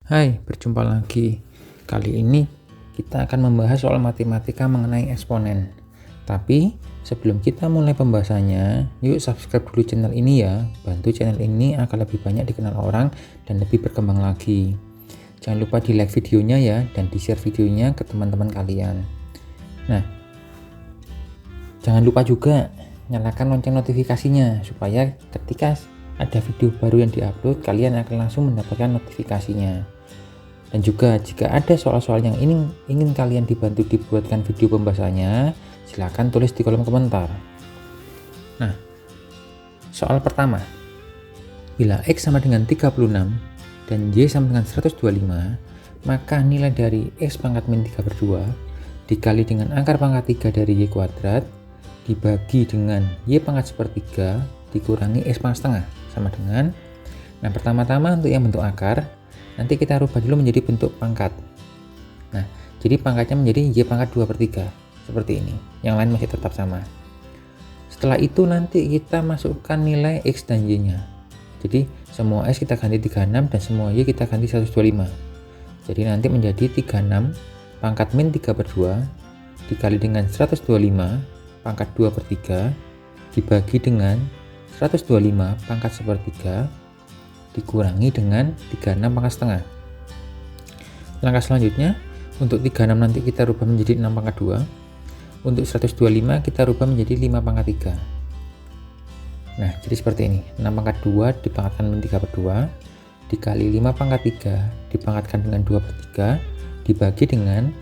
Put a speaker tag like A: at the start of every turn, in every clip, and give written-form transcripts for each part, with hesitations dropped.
A: Hai, berjumpa lagi. Kali ini kita akan membahas soal matematika mengenai eksponen. Tapi sebelum kita mulai pembahasannya, yuk subscribe dulu channel ini ya. Bantu channel ini agar lebih banyak dikenal orang dan lebih berkembang lagi. Jangan lupa di like videonya ya, dan di share videonya ke teman-teman kalian. Nah, jangan lupa juga nyalakan lonceng notifikasinya supaya ketika ada video baru yang diupload, kalian akan langsung mendapatkan notifikasinya. Dan juga jika ada soal-soal yang ingin kalian dibantu dibuatkan video pembahasannya, silahkan tulis di kolom komentar. Nah, soal pertama. Bila X sama dengan 36 dan Y sama dengan 125, maka nilai dari X pangkat min 3 per 2 dikali dengan akar pangkat 3 dari Y kuadrat dibagi dengan Y pangkat sepertiga dikurangi X pangkat setengah sama dengan, nah pertama-tama untuk yang bentuk akar, nanti kita rubah dulu menjadi bentuk pangkat. Nah, jadi pangkatnya menjadi Y pangkat 2 per 3 seperti ini, yang lain masih tetap sama. Setelah itu nanti kita masukkan nilai X dan Y nya. Jadi semua X kita ganti 36 dan semua Y kita ganti 125. Jadi nanti menjadi 36 pangkat min 3 per 2 dikali dengan 125 pangkat 2 per 3 dibagi dengan 125 pangkat sepertiga dikurangi dengan 36 pangkat setengah. Langkah selanjutnya, untuk 36 nanti kita rubah menjadi 6 pangkat 2. Untuk 125 kita rubah menjadi 5 pangkat 3. Nah, jadi seperti ini. 6 pangkat 2 dipangkatkan min 3 per 2 dikali 5 pangkat 3 dipangkatkan dengan 2 per 3 dibagi dengan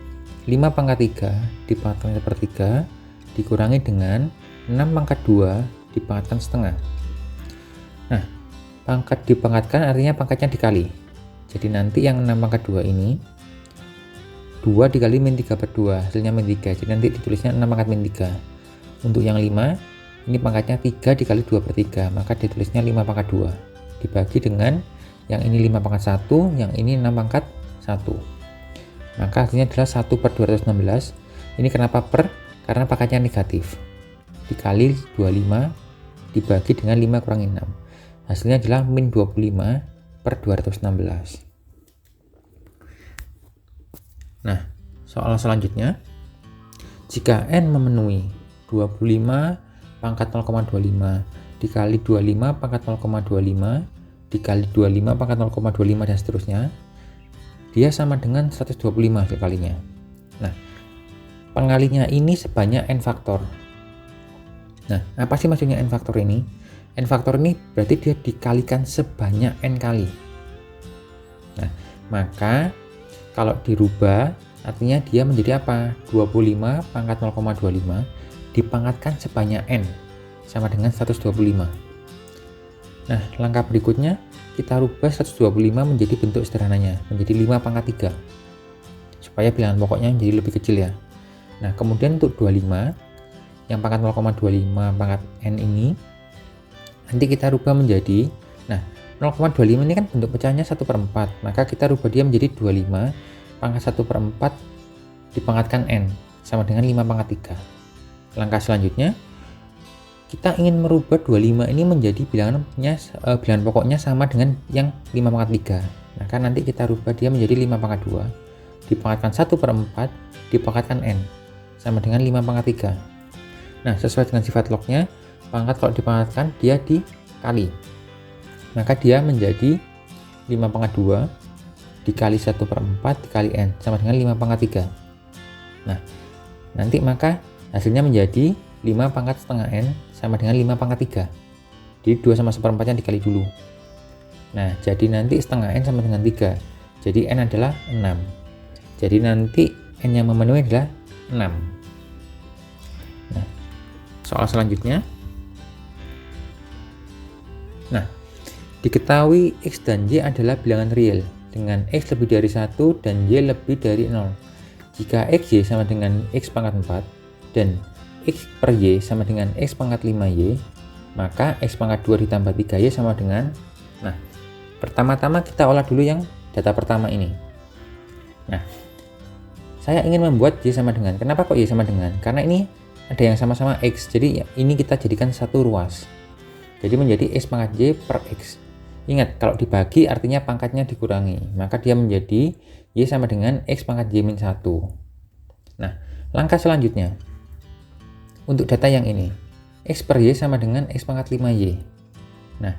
A: 5 pangkat 3 dipangkatkan per 3 dikurangi dengan 6 pangkat 2 dipangkatkan setengah. Nah, pangkat dipangkatkan artinya pangkatnya dikali. Jadi nanti yang 6 pangkat 2 ini 2 dikali min 3 per 2 hasilnya min 3. Jadi nanti ditulisnya 6 pangkat min 3. Untuk yang 5 ini pangkatnya 3 dikali 2 per 3, maka ditulisnya 5 pangkat 2 dibagi dengan yang ini 5 pangkat 1, yang ini 6 pangkat 1. Maka hasilnya adalah 1 per 216. Ini kenapa per? Karena pangkatnya negatif. Dikali 25 dibagi dengan 5 kurangi 6. Hasilnya adalah min 25 per 216. Nah, soal selanjutnya. Jika N memenuhi 25 pangkat 0,25 dikali 25 pangkat 0,25 dikali 25 pangkat 0,25 dan seterusnya, dia sama dengan 125 hasil kalinya. Nah, pengalinya ini sebanyak N faktor. Nah, apa sih maksudnya N faktor ini? N faktor ini berarti dia dikalikan sebanyak N kali. Nah, maka kalau dirubah artinya dia menjadi apa? 25 pangkat 0,25 dipangkatkan sebanyak N sama dengan 125. Nah, langkah berikutnya kita rubah 125 menjadi bentuk sederhananya, menjadi 5 pangkat 3 supaya bilangan pokoknya menjadi lebih kecil ya. Nah, kemudian untuk 25 yang pangkat 0,25 pangkat N ini nanti kita rubah menjadi, nah 0,25 ini kan bentuk pecahannya 1/4, maka kita rubah dia menjadi 25 pangkat 1/4 dipangkatkan N sama dengan 5 pangkat 3. Langkah selanjutnya kita ingin merubah 25 ini menjadi bilangan pokoknya sama dengan yang 5 pangkat 3, maka nanti kita rubah dia menjadi 5 pangkat 2 dipangkatkan 1/4 dipangkatkan N sama dengan 5 pangkat 3. Nah, sesuai dengan sifat lognya, pangkat kalau dipangkatkan dia dikali, maka dia menjadi 5 pangkat 2 dikali 1/4 dikali N sama dengan 5 pangkat 3. Nah, nanti maka hasilnya menjadi 5 pangkat setengah N sama dengan 5 pangkat 3. Jadi 2 sama 1/4 nya dikali dulu. Nah, jadi nanti setengah N sama dengan 3. Jadi N adalah 6. Jadi nanti N yang memenuhi adalah 6. Nah, soal selanjutnya. Nah, diketahui X dan Y adalah bilangan real dengan X lebih dari 1 dan Y lebih dari 0. Jika XY sama dengan X pangkat 4 dan X per Y sama dengan X pangkat 5Y, maka X pangkat 2 ditambah 3Y sama dengan, nah pertama-tama kita olah dulu yang data pertama ini. Nah, saya ingin membuat Y sama dengan, kenapa kok Y sama dengan? Karena ini ada yang sama-sama X, jadi ini kita jadikan satu ruas. Jadi menjadi X pangkat Y per X. Ingat, kalau dibagi artinya pangkatnya dikurangi, maka dia menjadi Y sama dengan X pangkat Y-1. Nah, langkah selanjutnya, untuk data yang ini, X per Y sama dengan X pangkat 5Y. Nah,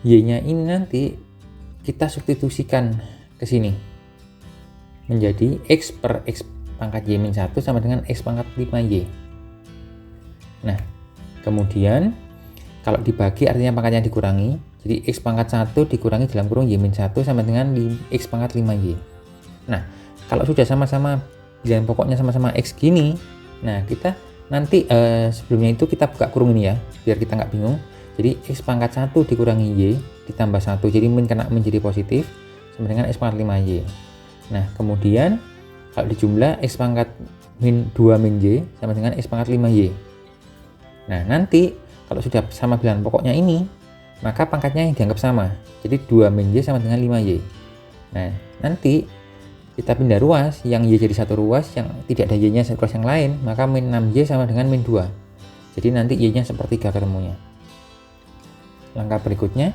A: Y-nya ini nanti kita substitusikan ke sini, menjadi X per X pangkat Y-1 sama dengan X pangkat 5Y. Nah, kemudian kalau dibagi artinya pangkatnya dikurangi, jadi X pangkat 1 dikurangi dalam kurung Y-1 sama dengan X pangkat 5Y. Nah, kalau sudah sama-sama bilangan pokoknya sama-sama X gini, nah kita nanti sebelumnya itu kita buka kurung ini ya, biar kita nggak bingung. Jadi X pangkat 1 dikurangi Y ditambah 1, jadi min kena menjadi positif, sama dengan X pangkat 5Y. Nah, kemudian kalau dijumlah X pangkat min 2 min Y sama dengan X pangkat 5Y. Nah, nanti kalau sudah sama bilangan pokoknya ini, maka pangkatnya yang dianggap sama. Jadi 2 min Y sama dengan 5Y. Nah, nanti kita pindah ruas, yang Y jadi satu ruas, yang tidak ada Y-nya ruas yang lain, maka min 6Y sama dengan min 2. Jadi nanti Y-nya sepertiga ketemunya. Langkah berikutnya,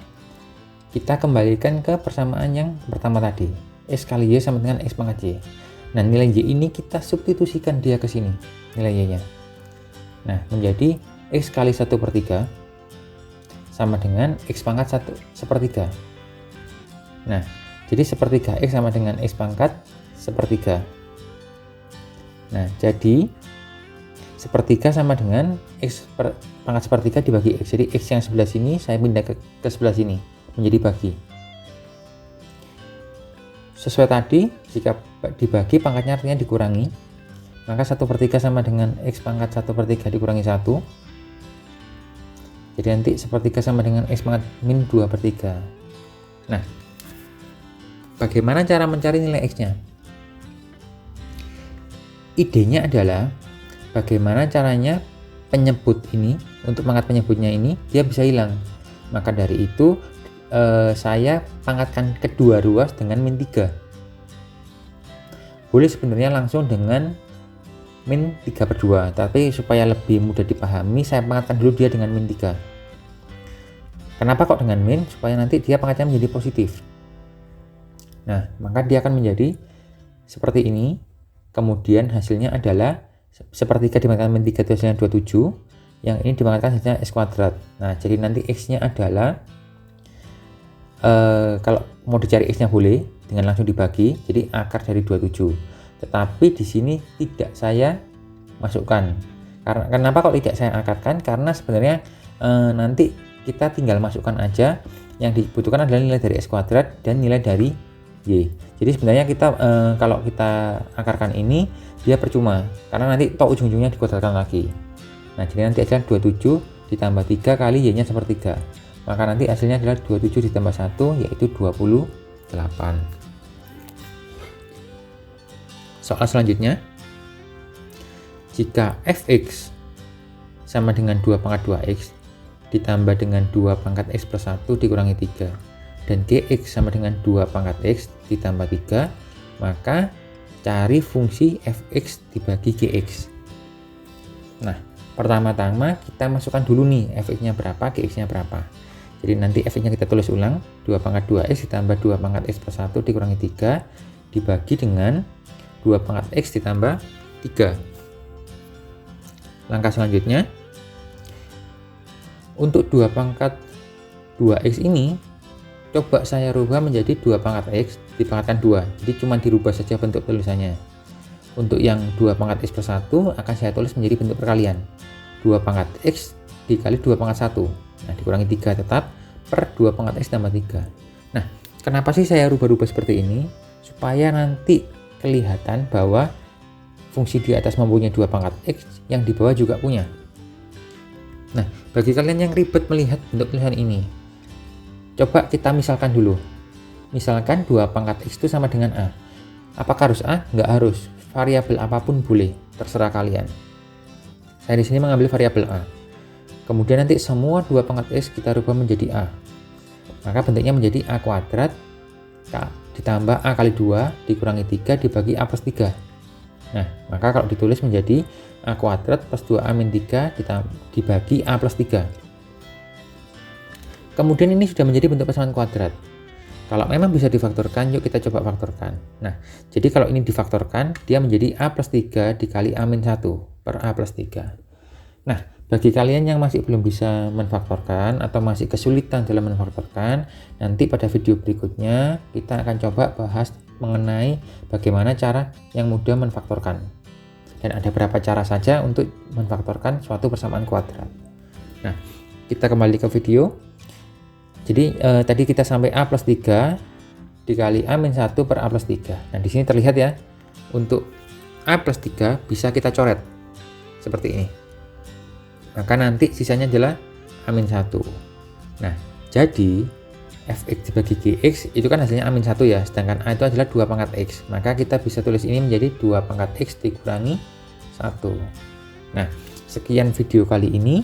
A: kita kembalikan ke persamaan yang pertama tadi. X kali Y sama dengan X pangkat Y. Nah, nilai Y ini kita substitusikan dia ke sini, nilai Y-nya. Nah, menjadi X kali 1/3 sama dengan X pangkat 1/3. Nah, jadi 1/3 X sama dengan X pangkat 1/3. Nah, jadi 1/3 sama dengan X pangkat 1/3 dibagi X. Jadi X yang sebelah sini saya pindah ke sebelah sini, menjadi bagi. Sesuai tadi, jika dibagi pangkatnya artinya dikurangi, maka 1/3 sama dengan X pangkat 1/3 dikurangi 1. Jadi nanti 1/3 sama dengan X pangkat min 2/3. Nah, bagaimana cara mencari nilai X-nya? Idenya adalah bagaimana caranya penyebut ini, untuk pangkat penyebutnya ini, dia bisa hilang. Maka dari itu, saya pangkatkan kedua ruas dengan min 3. Boleh sebenarnya langsung dengan min 3/2, tapi supaya lebih mudah dipahami, saya pangkatkan dulu dia dengan min 3. Kenapa kok dengan min? Supaya nanti dia pangkatnya menjadi positif. Nah, maka dia akan menjadi seperti ini. Kemudian hasilnya adalah 1/3 dipangkatkan min 3 itu hasilnya 27. Yang ini dipangkatkan hasilnya X kuadrat. Nah, jadi nanti X-nya adalah, kalau mau dicari X-nya boleh dengan langsung dibagi, jadi akar dari 27. Tetapi di sini tidak saya masukkan. Kenapa kok tidak saya akarkan? Karena sebenarnya nanti kita tinggal masukkan aja, yang dibutuhkan adalah nilai dari X kuadrat dan nilai dari Y. Jadi sebenarnya kita kalau kita akarkan ini dia percuma, karena nanti toh ujung-ujungnya dikuadratkan lagi. Nah, jadi nanti adalah 27 ditambah 3 kali Y-nya 1/3. Maka nanti hasilnya adalah 27 ditambah 1, yaitu 28. Soal selanjutnya, jika fx sama dengan 2 pangkat 2x ditambah dengan 2 pangkat x plus 1 dikurangi 3, dan gx sama dengan 2 pangkat x ditambah 3, maka cari fungsi fx dibagi gx. Nah, pertama-tama kita masukkan dulu nih fx-nya berapa, gx-nya berapa. Jadi nanti fx-nya kita tulis ulang, 2 pangkat 2x ditambah 2 pangkat x plus 1 dikurangi 3 dibagi dengan 2 pangkat x ditambah 3. Langkah selanjutnya, untuk 2 pangkat 2x ini coba saya rubah menjadi 2 pangkat x dipangkatkan 2. Jadi cuma dirubah saja bentuk tulisannya. Untuk yang 2 pangkat x plus 1 akan saya tulis menjadi bentuk perkalian. 2 pangkat x dikali 2 pangkat 1. Nah, dikurangi 3 tetap per 2 pangkat x tambah 3. Nah, kenapa sih saya rubah-rubah seperti ini? Supaya nanti kelihatan bahwa fungsi di atas mempunyai 2 pangkat x, yang di bawah juga punya. Nah, bagi kalian yang ribet melihat bentuk tulisan ini, coba kita misalkan dulu. Misalkan 2 pangkat x itu sama dengan A. Apakah harus A? Nggak harus. Variabel apapun boleh, terserah kalian. Saya di sini mengambil variabel A. Kemudian nanti semua 2 pangkat x kita rubah menjadi A. Maka bentuknya menjadi A kuadrat ditambah A kali 2 dikurangi 3 dibagi A plus 3. Nah, maka kalau ditulis menjadi A kuadrat plus 2A min 3 dibagi A plus 3. kemudian ini sudah menjadi bentuk persamaan kuadrat. Kalau memang bisa difaktorkan, yuk kita coba faktorkan. Nah, jadi kalau ini difaktorkan, dia menjadi A plus 3 dikali A-1 per A plus 3. Nah, bagi kalian yang masih belum bisa menfaktorkan atau masih kesulitan dalam menfaktorkan, nanti pada video berikutnya kita akan coba bahas mengenai bagaimana cara yang mudah menfaktorkan. Dan ada berapa cara saja untuk menfaktorkan suatu persamaan kuadrat. Nah, kita kembali ke video. Jadi tadi kita sampai A plus 3 dikali A-1 per A plus 3. Nah, di sini terlihat ya, untuk A plus 3 bisa kita coret seperti ini. Maka nanti sisanya adalah A-1. Nah, jadi fx dibagi gx itu kan hasilnya A-1 ya, sedangkan A itu adalah 2 pangkat x. Maka kita bisa tulis ini menjadi 2 pangkat x dikurangi 1. Nah, sekian video kali ini.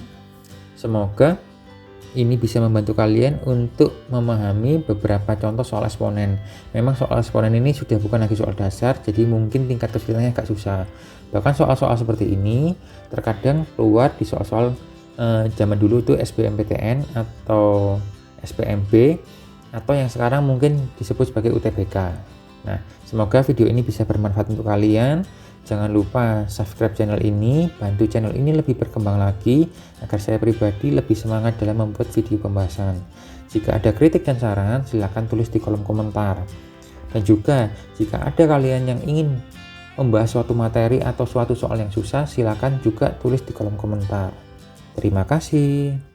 A: Semoga ini bisa membantu kalian untuk memahami beberapa contoh soal eksponen. Memang soal eksponen ini sudah bukan lagi soal dasar, jadi mungkin tingkat kesulitannya agak susah. Bahkan soal-soal seperti ini terkadang keluar di soal-soal zaman dulu itu SBMPTN atau SPMB, atau yang sekarang mungkin disebut sebagai UTBK. Nah, semoga video ini bisa bermanfaat untuk kalian. Jangan lupa subscribe channel ini, bantu channel ini lebih berkembang lagi agar saya pribadi lebih semangat dalam membuat video pembahasan. Jika ada kritik dan saran, silakan tulis di kolom komentar. Dan juga jika ada kalian yang ingin membahas suatu materi atau suatu soal yang susah, silakan juga tulis di kolom komentar. Terima kasih.